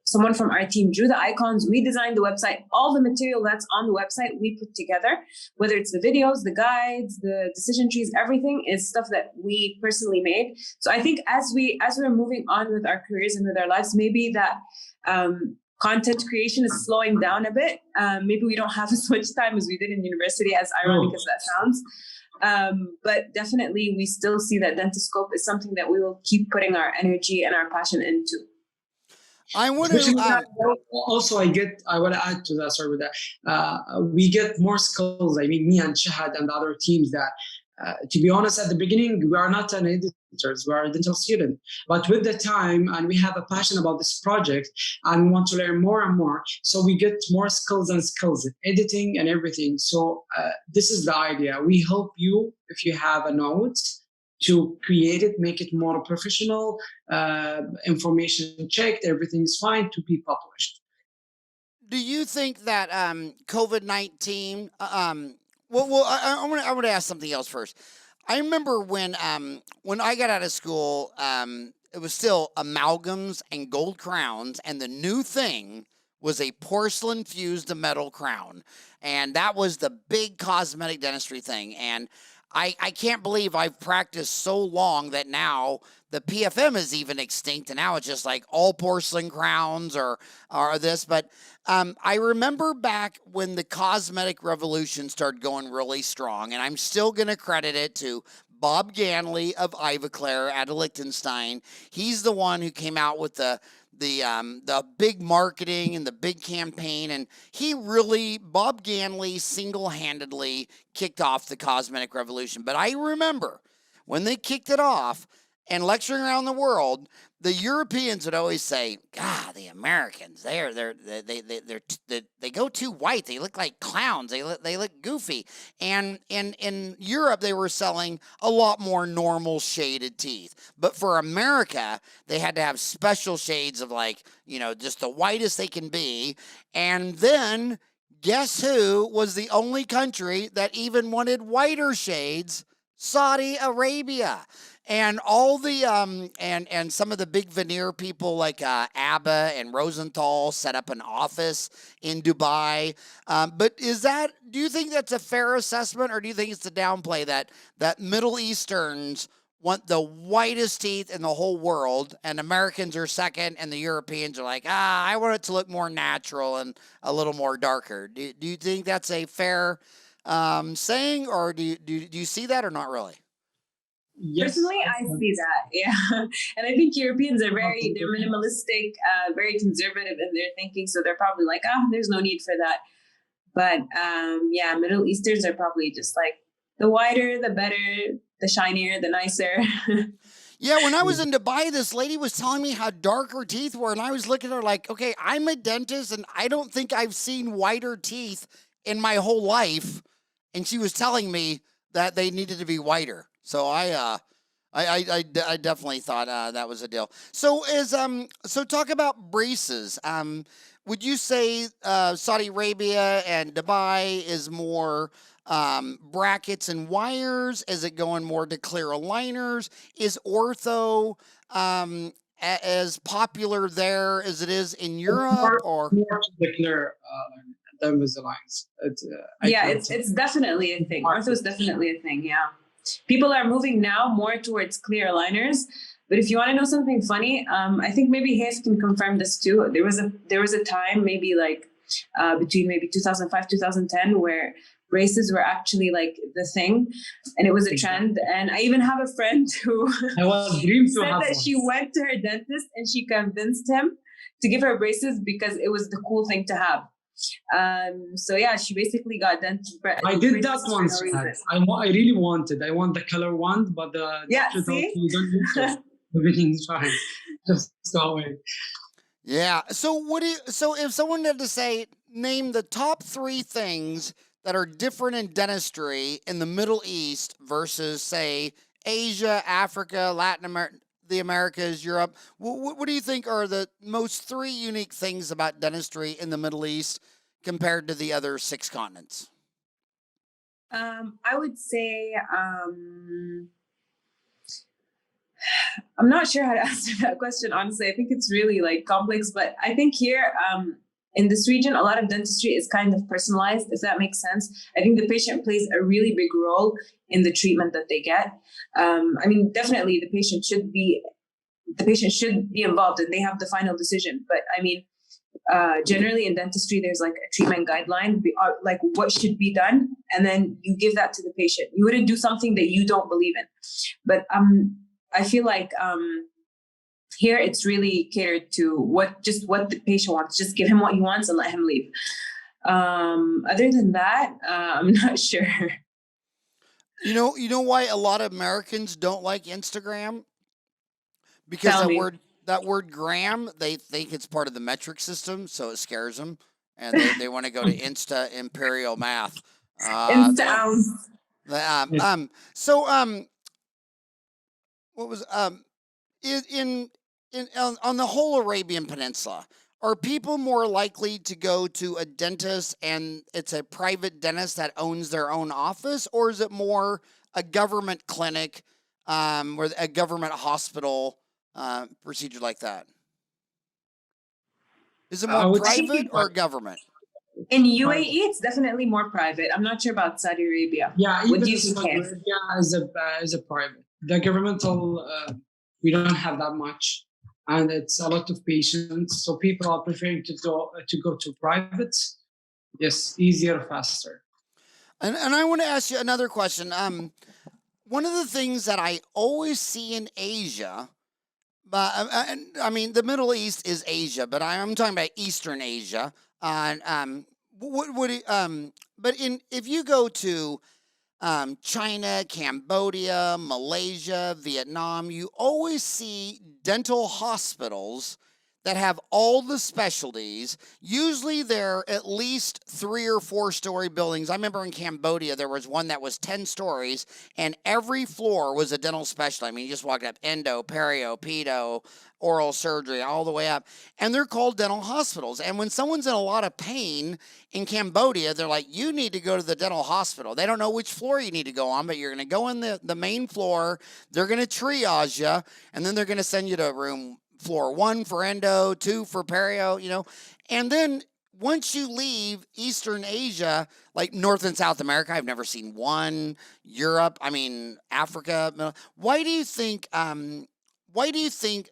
someone from our team drew the icons, we designed the website, all the material that's on the website we put together, whether it's the videos, the guides, the decision trees, everything is stuff that we personally made. So I think as we're moving on with our careers and with our lives, maybe that content creation is slowing down a bit. Maybe we don't have as much time as we did in university, as ironic as that sounds. But definitely we still see that Dentiscope is something that we will keep putting our energy and our passion into. I want to also I want to add to that. Sorry with that. We get more skills. I mean, me and Shahad and the other teams that, to be honest, at the beginning we are not an editors. We are a dental student. But with the time, and we have a passion about this project, and we want to learn more and more. So we get more skills and skills, editing and everything. So this is the idea. We help you if you have a note, to create it, make it more professional, information checked, everything's fine to be published. Do you think that COVID-19? Well, I want to ask something else first. I remember when I got out of school, it was still amalgams and gold crowns, and the new thing was a porcelain fused to metal crown, and that was the big cosmetic dentistry thing. And I can't believe I've practiced so long that now the PFM is even extinct, and now it's just like all porcelain crowns or this. But I remember back when the cosmetic revolution started going really strong, and I'm still going to credit it to Bob Ganley of Ivoclar out of Liechtenstein. He's the one who came out with the big marketing and the big campaign, and Bob Ganley single-handedly kicked off the cosmetic revolution. But I remember when they kicked it off and lecturing around the world, the Europeans would always say, "God, the Americans, they go too white. They look like clowns. They look goofy." And in Europe, they were selling a lot more normal shaded teeth. But for America, they had to have special shades of just the whitest they can be. And then guess who was the only country that even wanted whiter shades? Saudi Arabia. And all the and some of the big veneer people like Abba and Rosenthal set up an office in Dubai. But do you think that's a fair assessment, or do you think it's to downplay that Middle Easterns want the whitest teeth in the whole world, and Americans are second, and the Europeans are like, I want it to look more natural and a little more darker? Do you think that's a fair saying, or do you see that, or not really? Yes. Personally, I see that, yeah. And I think Europeans are they're minimalistic, very conservative in their thinking. So they're probably like, there's no need for that. But yeah, Middle Easterns are probably just like, the whiter, the better, the shinier, the nicer. Yeah, when I was in Dubai, this lady was telling me how dark her teeth were. And I was looking at her like, okay, I'm a dentist and I don't think I've seen whiter teeth in my whole life. And she was telling me that they needed to be whiter. So I definitely thought that was a deal. So talk about braces. Would you say Saudi Arabia and Dubai is more brackets and wires? Is it going more to clear aligners? Is ortho as popular there as it is in Europe, or more to the clear than with the lines? It's definitely a thing. Ortho is definitely a thing. Yeah. People are moving now more towards clear aligners. But if you want to know something funny, I think maybe Haif can confirm this too. There was a time, maybe like between maybe 2005, 2010, where braces were actually like the thing, and it was a trend. And I even have a friend who said that she went to her dentist and she convinced him to give her braces because it was the cool thing to have. So yeah, she basically got I did that once. I really wanted. I want the color one, but the doctor told me you don't need to. Everything's fine. Just go away. Yeah. So if someone had to say, name the top 3 things that are different in dentistry in the Middle East versus, say, Asia, Africa, Latin America, the Americas, Europe, what do you think are the most 3 unique things about dentistry in the Middle East compared to the other 6 continents? I would say I'm not sure how to answer that question, honestly. I think it's really like complex, but I think here in this region, a lot of dentistry is kind of personalized, if that makes sense. I think the patient plays a really big role in the treatment that they get. I mean, definitely the patient should be involved and they have the final decision. But I mean, generally in dentistry, there's like a treatment guideline, like what should be done, and then you give that to the patient. You wouldn't do something that you don't believe in. But I feel like here it's really catered to what the patient wants. Just give him what he wants and let him leave. Other than that, I'm not sure. You know why a lot of Americans don't like Instagram? Because that word gram, they think it's part of the metric system, so it scares them, and they want to go to Insta Imperial Math. What was on the whole Arabian Peninsula, are people more likely to go to a dentist and it's a private dentist that owns their own office, or is it more a government clinic or a government hospital procedure like that? Is it more private or government? In UAE, it's definitely more private. I'm not sure about Saudi Arabia. Yeah, what do you think? Yeah, is a private. The governmental, we don't have that much, and it's a lot of patients. So people are preferring to go to private. Yes, easier, faster. And I want to ask you another question. One of the things that I always see in Asia, but I mean the Middle East is Asia, but I'm talking about Eastern Asia. But if you go to China, Cambodia, Malaysia, Vietnam, you always see dental hospitals that have all the specialties. Usually they're at least 3 or 4 story buildings. I remember in Cambodia, there was one that was 10 stories and every floor was a dental specialty. I mean, you just walked up, endo, perio, pedo, oral surgery, all the way up. And they're called dental hospitals. And when someone's in a lot of pain in Cambodia, they're like, you need to go to the dental hospital. They don't know which floor you need to go on, but you're going to go in the main floor. They're going to triage you, and then they're going to send you to room floor 1 for endo, 2 for perio, and then once you leave Eastern Asia, like North and South America, I've never seen one. Europe, I mean Africa. Why do you think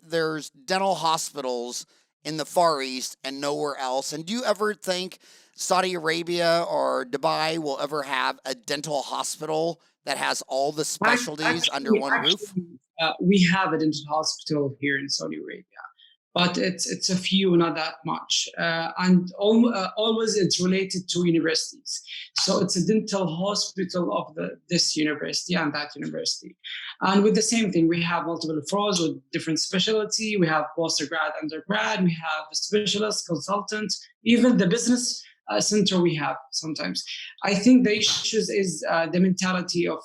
there's dental hospitals in the Far East and nowhere else? And do you ever think Saudi Arabia or Dubai will ever have a dental hospital that has all the specialties under one roof? We have a dental hospital here in Saudi Arabia, but it's a few, not that much, and always it's related to universities. So it's a dental hospital of this university and that university, and with the same thing, we have multiple floors with different specialty. We have postgrad, undergrad. We have specialists, consultants, even the business center we have sometimes. I think the issues is the mentality of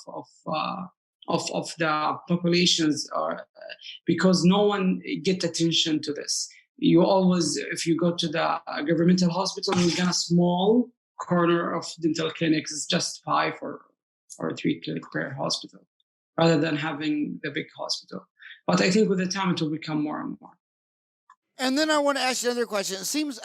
the populations, are because no one get attention to this. You always, if you go to the governmental hospital, you get a small corner of dental clinics. It's just 5 or 3 clinics per hospital, rather than having the big hospital. But I think with the time it will become more and more. And then I want to ask you another question. It seems,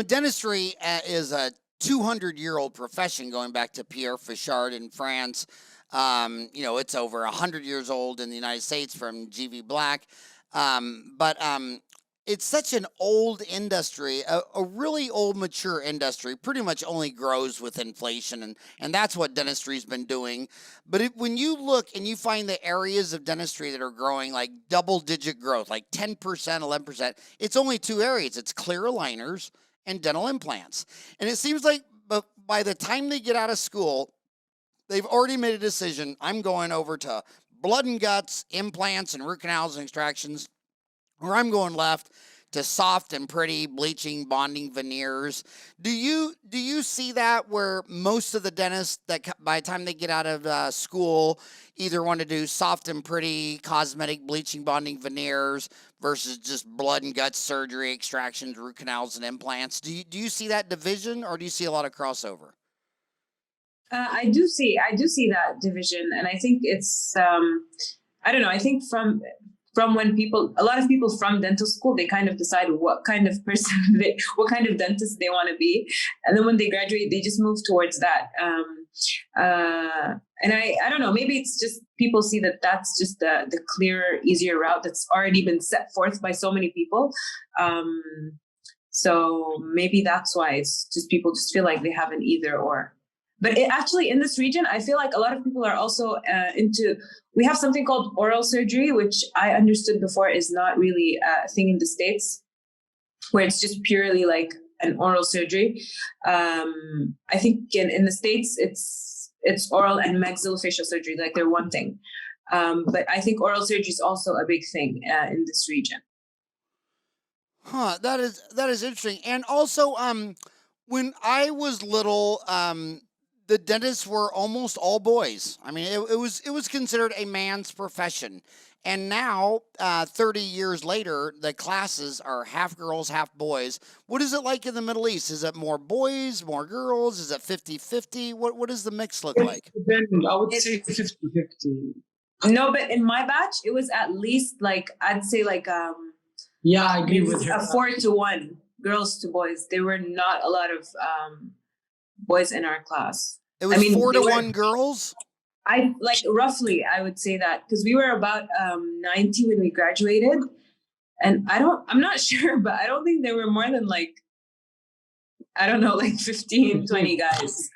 dentistry is a 200-year-old profession going back to Pierre Fichard in France. It's over 100 years old in the United States from G.V. Black. But it's such an old industry, a really old, mature industry, pretty much only grows with inflation. And that's what dentistry's been doing. But when you look and you find the areas of dentistry that are growing like double-digit growth, like 10%, 11%, it's only 2 areas. It's clear aligners and dental implants. And it seems like by the time they get out of school, they've already made a decision. I'm going over to blood and guts, implants, and root canals and extractions, or I'm going left to soft and pretty bleaching, bonding, veneers. Do you see that where most of the dentists that by the time they get out of school either want to do soft and pretty, cosmetic, bleaching, bonding, veneers versus just blood and guts surgery, extractions, root canals, and implants? Do you see that division, or do you see a lot of crossover? I do see that division, and I think it's I don't know. I think from when a lot of people from dental school, they kind of decide what kind of person what kind of dentist they want to be, and then when they graduate, they just move towards that. And I don't know. Maybe it's just people see that that's just the clearer, easier route that's already been set forth by so many people. So maybe that's why it's just people just feel like they have an either or. But actually, in this region, I feel like a lot of people are also we have something called oral surgery, which I understood before is not really a thing in the States, where it's just purely like an oral surgery. I think in the States, it's oral and maxillofacial surgery, like they're one thing. But I think oral surgery is also a big thing in this region. Huh, that is interesting. And also, when I was little, the dentists were almost all boys. I mean, it was considered a man's profession. And now, 30 years later, the classes are half girls, half boys. What is it like in the Middle East? Is it more boys, more girls? Is it 50-50? What does the mix look like? I would say 50-50. No, but in my batch, it was at least like, I'd say like, yeah, I agree with her. 4-1 girls to boys. There were not a lot of boys in our class. It was 4-1 girls? I like roughly, I would say that, because we were about 90 when we graduated, and I'm not sure, but I don't think there were more than like, I don't know, like 15, 20 guys.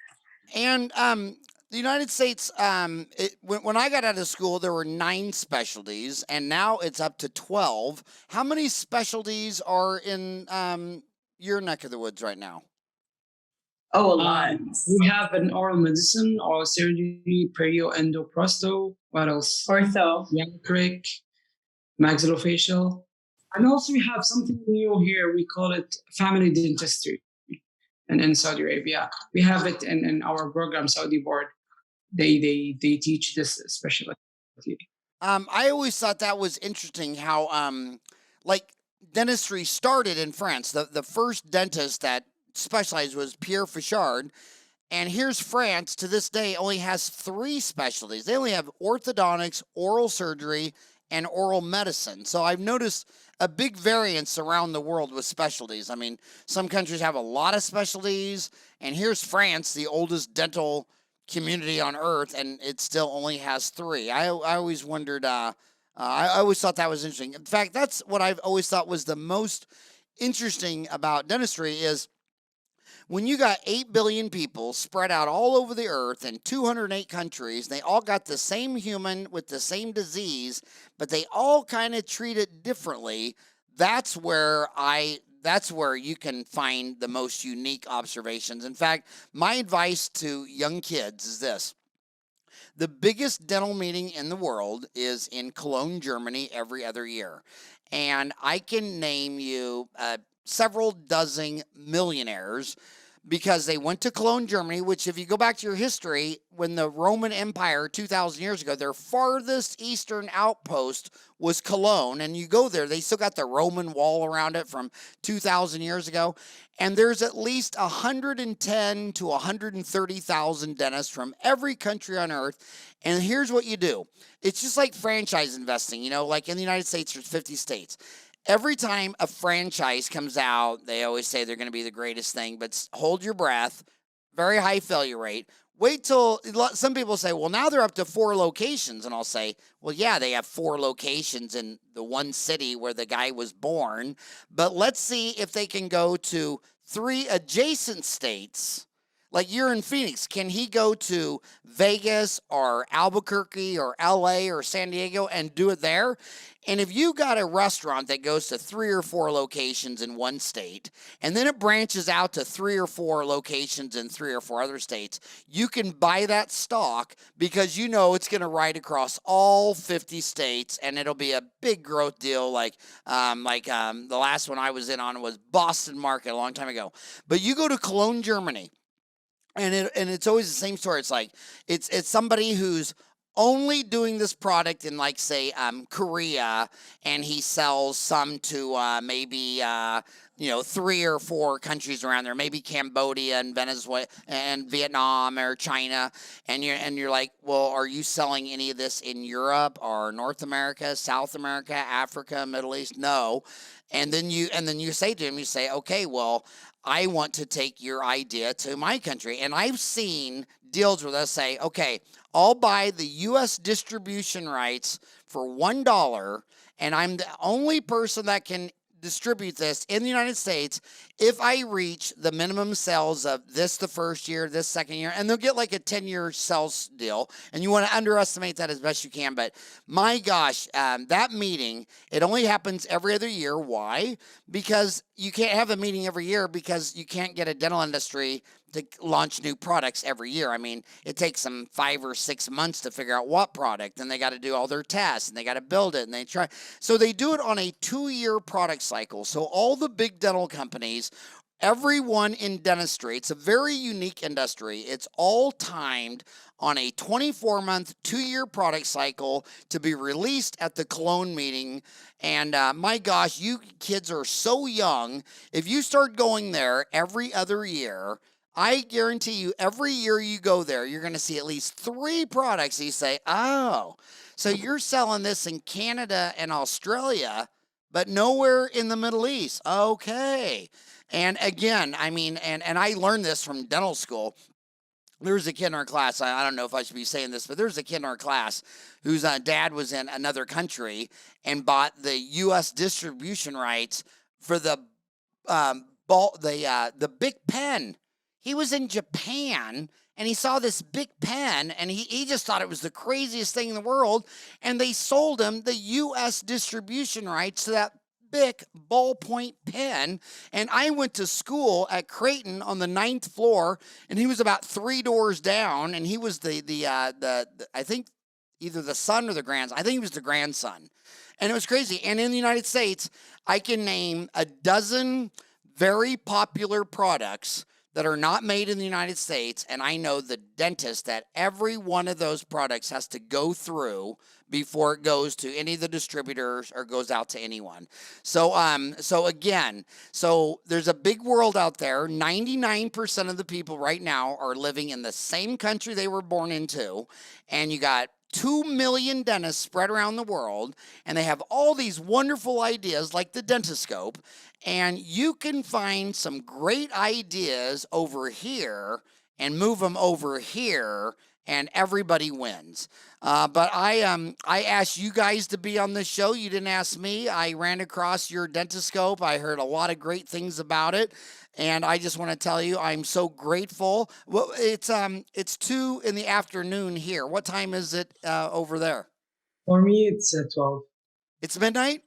And the United States, when I got out of school, there were 9 specialties, and now it's up to 12. How many specialties are in your neck of the woods right now? Oh, a lot. We have an oral medicine, oral surgery, perio, endo, prosto. What else? Ortho. Yankric, maxillofacial. And also we have something new here. We call it family dentistry. And in Saudi Arabia, we have it in our program, Saudi board. They teach this specialty. I always thought that was interesting how like dentistry started in France. The first dentist that specialized was Pierre Fauchard, and here's France to this day only has 3 specialties. They only have orthodontics, oral surgery, and oral medicine. So I've noticed a big variance around the world with specialties. I mean, some countries have a lot of specialties, and here's France, the oldest dental community on earth, and it still only has 3. I always wondered, I always thought that was interesting. In fact, that's what I've always thought was the most interesting about dentistry is when you got 8 billion people spread out all over the earth in 208 countries, they all got the same human with the same disease, but they all kind of treat it differently. That's where you can find the most unique observations. In fact, my advice to young kids is this. The biggest dental meeting in the world is in Cologne, Germany, every other year. And I can name you several dozen millionaires because they went to Cologne, Germany, which if you go back to your history, when the Roman Empire 2,000 years ago, their farthest eastern outpost was Cologne. And you go there, they still got the Roman wall around it from 2,000 years ago. And there's at least 110 to 130,000 dentists from every country on earth. And here's what you do. It's just like franchise investing, you know, like in the United States, there's 50 states. Every time a franchise comes out, they always say they're going to be the greatest thing, but hold your breath, very high failure rate. Wait till, some people say, well, now they're up to 4 locations. And I'll say, well, yeah, they have 4 locations in the one city where the guy was born. But let's see if they can go to 3 adjacent states. Like you're in Phoenix. Can he go to Vegas or Albuquerque or LA or San Diego and do it there? And if you got a restaurant that goes to 3 or 4 locations in one state, and then it branches out to 3 or 4 locations in 3 or 4 other states, you can buy that stock because you know it's going to ride across all 50 states, and it'll be a big growth deal. The last one I was in on was Boston Market a long time ago. But you go to Cologne, Germany, and it's always the same story. It's like it's somebody who's only doing this product in like say Korea, and he sells some to maybe 3 or 4 countries around there, maybe Cambodia and Venezuela and Vietnam or China, and you're like, well, are you selling any of this in Europe or North America, South America, Africa, Middle East? No. And then you say to him, you say, okay, well, I want to take your idea to my country. And I've seen deals where they'll say, okay, I'll buy the U.S. distribution rights for $1, and I'm the only person that can distribute this in the United States if I reach the minimum sales of this the first year, this second year, and they'll get like a 10-year sales deal, and you want to underestimate that as best you can. But my gosh, that meeting, it only happens every other year. Why? Because you can't have a meeting every year because you can't get a dental industry to launch new products every year. I mean, it takes them 5 or 6 months to figure out what product, and they got to do all their tests, and they got to build it, and they try. So they do it on a 2-year product cycle. So all the big dental companies, everyone in dentistry, it's a very unique industry. It's all timed on a 24-month, 2-year product cycle to be released at the Cologne meeting. And my gosh, you kids are so young. If you start going there every other year, I guarantee you, every year you go there, you're going to see at least 3 products. You say, oh, so you're selling this in Canada and Australia, but nowhere in the Middle East. Okay. And again, I mean, and I learned this from dental school. There's a kid in our class, I don't know if I should be saying this, but there's a kid in our class whose dad was in another country and bought the U.S. distribution rights for the big pen. He was in Japan, and he saw this big pen, and he just thought it was the craziest thing in the world, and they sold him the U.S. distribution rights to that big ballpoint pen. And I went to school at Creighton on the 9th floor, and he was about 3 doors down, and he was the I think either the son or the grandson. I think he was the grandson. And it was crazy. And in the United States, I can name a dozen very popular products that are not made in the United States, and I know the dentist that every one of those products has to go through before it goes to any of the distributors or goes out to anyone. So there's a big world out there. 99% of the people right now are living in the same country they were born into, and you got 2 million dentists spread around the world, and they have all these wonderful ideas like the Dentiscope, and you can find some great ideas over here and move them over here, and everybody wins. But I asked you guys to be on this show. You didn't ask me. I ran across your Dentiscope. I heard a lot of great things about it. And I just want to tell you, I'm so grateful. Well, it's 2 in the afternoon here. What time is it over there? For me, it's 12. It's midnight?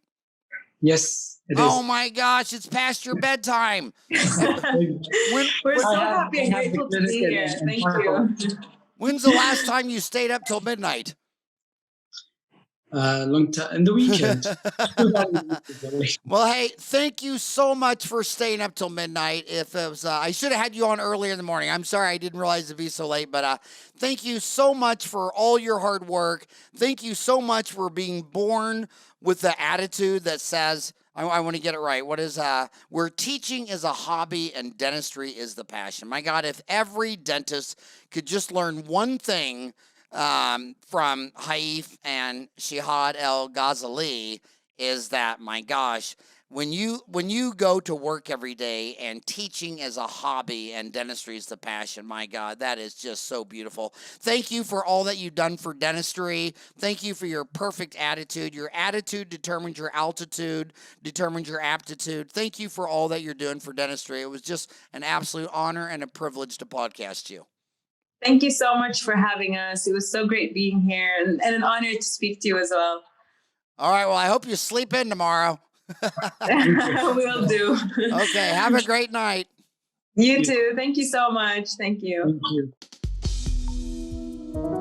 Yes, it is. Oh my gosh, it's past your bedtime. We're so happy and grateful to be here. Thank you. When's the last time you stayed up till midnight? Long time in the weekend. Well, hey, thank you so much for staying up till midnight. If it was, I should have had you on earlier in the morning. I'm sorry I didn't realize it'd be so late, but thank you so much for all your hard work. Thank you so much for being born with the attitude that says, I want to get it right. What is, where teaching is a hobby and dentistry is the passion. My God, if every dentist could just learn one thing from Haif and Shahd Elghazali, is that, my gosh, when you go to work every day and teaching is a hobby and dentistry is the passion, my God, that is just so beautiful. Thank you for all that you've done for dentistry. Thank you for your perfect attitude. Your attitude determines your altitude, determines your aptitude. Thank you for all that you're doing for dentistry. It was just an absolute honor and a privilege to podcast you. Thank you so much for having us. It was so great being here, and an honor to speak to you as well. All right, well, I hope you sleep in tomorrow. Will do. Okay, have a great night. You too. Thank you so much. Thank you. Thank you.